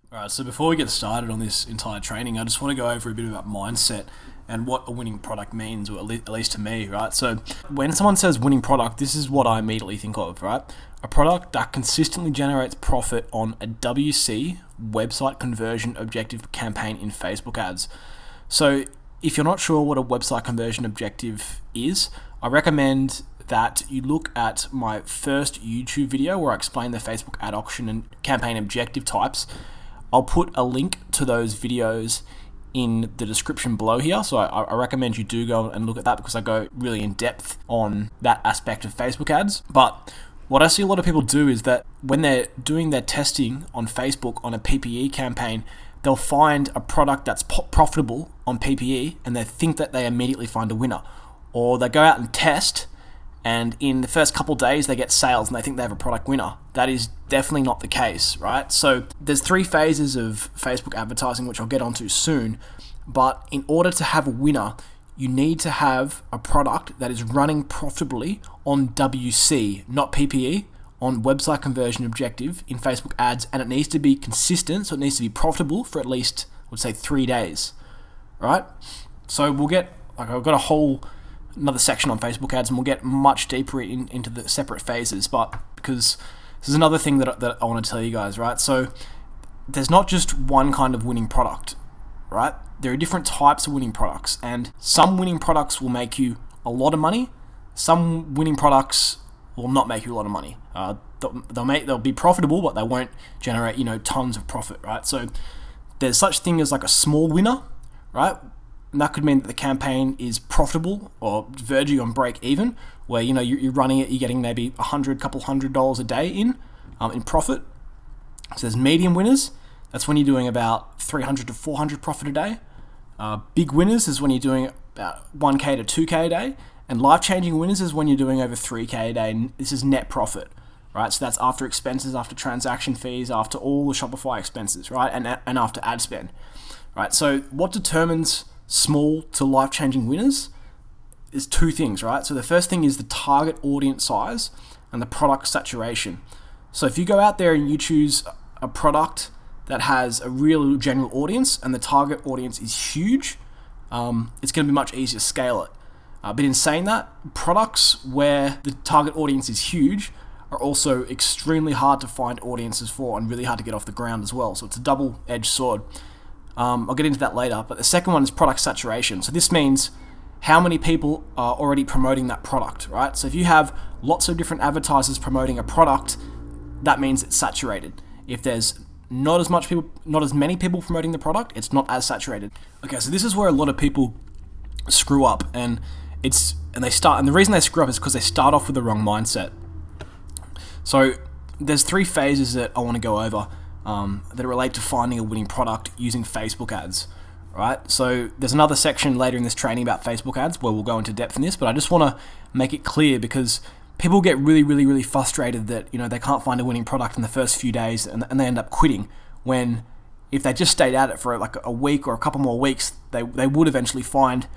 All right, so before we get started on this entire training, I just want to go over a bit about mindset and what a winning product means, or at least to me, right? So when someone says winning product, this is what I immediately think of, right? A product that consistently generates profit on a WC, website conversion objective campaign in Facebook ads. So if you're not sure what a website conversion objective is, I recommend that you look at my first YouTube video where I explain the Facebook ad auction and campaign objective types. I'll put a link to those videos in the description below here, so I recommend you do go and look at that because I go really in depth on that aspect of Facebook ads. But what I see a lot of people do is that when they're doing their testing on Facebook on a PPE campaign, they'll find a product that's profitable on PPE and they think that they immediately find a winner. Or they go out and test, and in the first couple of days they get sales and they think they have a product winner. That is definitely not the case, right? So there's 3 phases of Facebook advertising, which I'll get onto soon. But in order to have a winner, you need to have a product that is running profitably on WC, not PPE, on website conversion objective in Facebook ads, and it needs to be consistent, so it needs to be profitable for at least, I would say, 3 days, right? So we'll get, I've got another section on Facebook ads, and we'll get much deeper into the separate phases, but because this is another thing that I want to tell you guys, right? So there's not just one kind of winning product, right? There are different types of winning products, and some winning products will make you a lot of money. Some winning products will not make you a lot of money. They'll be profitable, but they won't generate, tons of profit, right? So there's such thing as like a small winner, right? And that could mean that the campaign is profitable or verging on break even, where you're running it, you're getting maybe couple $100 a day in profit. So there's medium winners. That's when you're doing about 300 to 400 profit a day. Big winners is when you're doing about 1K to 2K a day, and life-changing winners is when you're doing over 3K a day. And this is net profit, right? So that's after expenses, after transaction fees, after all the Shopify expenses, right? And after ad spend, right? So what determines small to life-changing winners is 2 things, right? So the first thing is the target audience size and the product saturation. So if you go out there and you choose a product that has a real general audience and the target audience is huge, it's going to be much easier to scale it. But in saying that, products where the target audience is huge are also extremely hard to find audiences for and really hard to get off the ground as well. So it's a double-edged sword. I'll get into that later, but the second one is product saturation. So this means how many people are already promoting that product, right? So if you have lots of different advertisers promoting a product, that means it's saturated. If there's not as many people promoting the product, it's not as saturated. Okay, so this is where a lot of people screw up, and the reason they screw up is because they start off with the wrong mindset. So there's 3 phases that I want to go over that relate to finding a winning product using Facebook ads, right? So there's another section later in this training about Facebook ads where we'll go into depth in this, but I just want to make it clear because people get really, really, really frustrated that they can't find a winning product in the first few days and they end up quitting, when if they just stayed at it for like a week or a couple more weeks, they would eventually find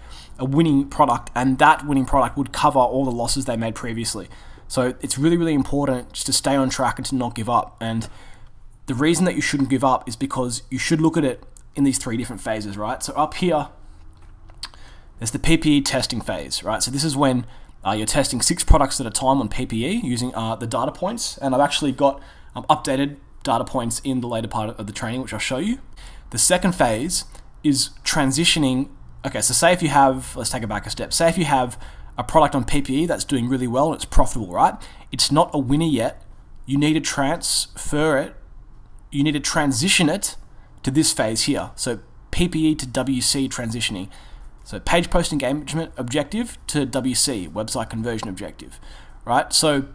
a winning product, and that winning product would cover all the losses they made previously. So it's really, really important just to stay on track and to not give up. And the reason that you shouldn't give up is because you should look at it in these 3 different phases, right? So up here, there's the PPE testing phase, right? So this is when you're testing 6 products at a time on PPE using the data points. And I've actually got updated data points in the later part of the training, which I'll show you. The second phase is transitioning. Okay, so say if you have, let's take it back a step. Say if you have a product on PPE that's doing really well and it's profitable, right? It's not a winner yet. You need to transfer it. You need to transition it to this phase here. So PPE to WC transitioning. So page post engagement objective to WC, website conversion objective, right? So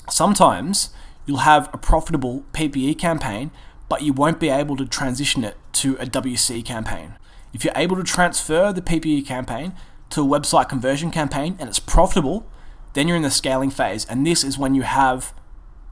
sometimes you'll have a profitable PPE campaign, but you won't be able to transition it to a WC campaign. If you're able to transfer the PPE campaign to a website conversion campaign and it's profitable, then you're in the scaling phase. And this is when you have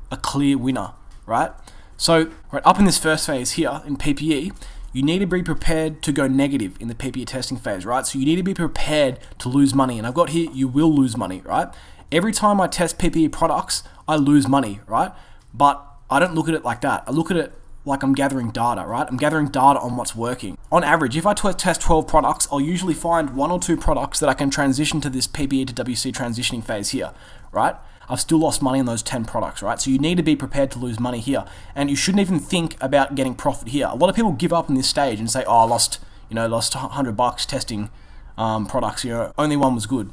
a clear winner, right? So right up in this first phase here in PPE, you need to be prepared to go negative in the PPE testing phase, right? So you need to be prepared to lose money. And I've got here, you will lose money, right? Every time I test PPE products, I lose money, right? But I don't look at it like that. I look at it like I'm gathering data, right? I'm gathering data on what's working. On average, if I test 12 products, I'll usually find 1 or 2 products that I can transition to this PBE to WC transitioning phase here, right? I've still lost money on those 10 products, right? So you need to be prepared to lose money here. And you shouldn't even think about getting profit here. A lot of people give up in this stage and say, oh, I lost $100 testing products, only one was good.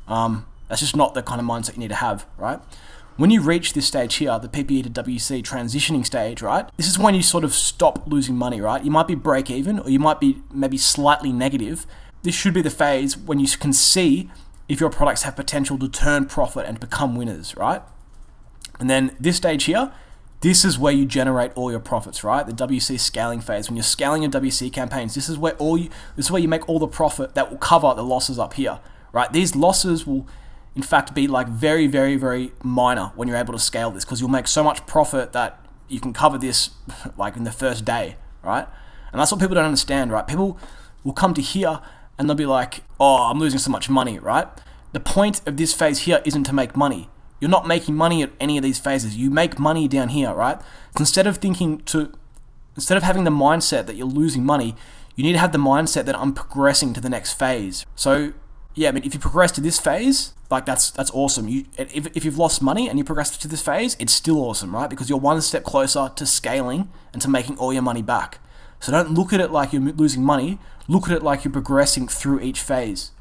That's just not the kind of mindset you need to have, right? When you reach this stage here, the PPE to WC transitioning stage, right? This is when you sort of stop losing money, right? You might be break even, or you might be maybe slightly negative. This should be the phase when you can see if your products have potential to turn profit and become winners, right? And then this stage here, this is where you generate all your profits, right? The WC scaling phase. When you're scaling your WC campaigns, this is where you make all the profit that will cover the losses up here, right? These losses will in fact be like very, very, very minor when you're able to scale this, because you'll make so much profit that you can cover this like in the first day, right? And that's what people don't understand, right? People will come to here and they'll be like, oh, I'm losing so much money, right? The point of this phase here isn't to make money. You're not making money at any of these phases. You make money down here, right? So instead of having the mindset that you're losing money, you need to have the mindset that I'm progressing to the next phase. So yeah, I mean, if you progress to this phase, like that's awesome. If you've lost money and you progress to this phase, it's still awesome, right? Because you're one step closer to scaling and to making all your money back. So don't look at it like you're losing money. Look at it like you're progressing through each phase.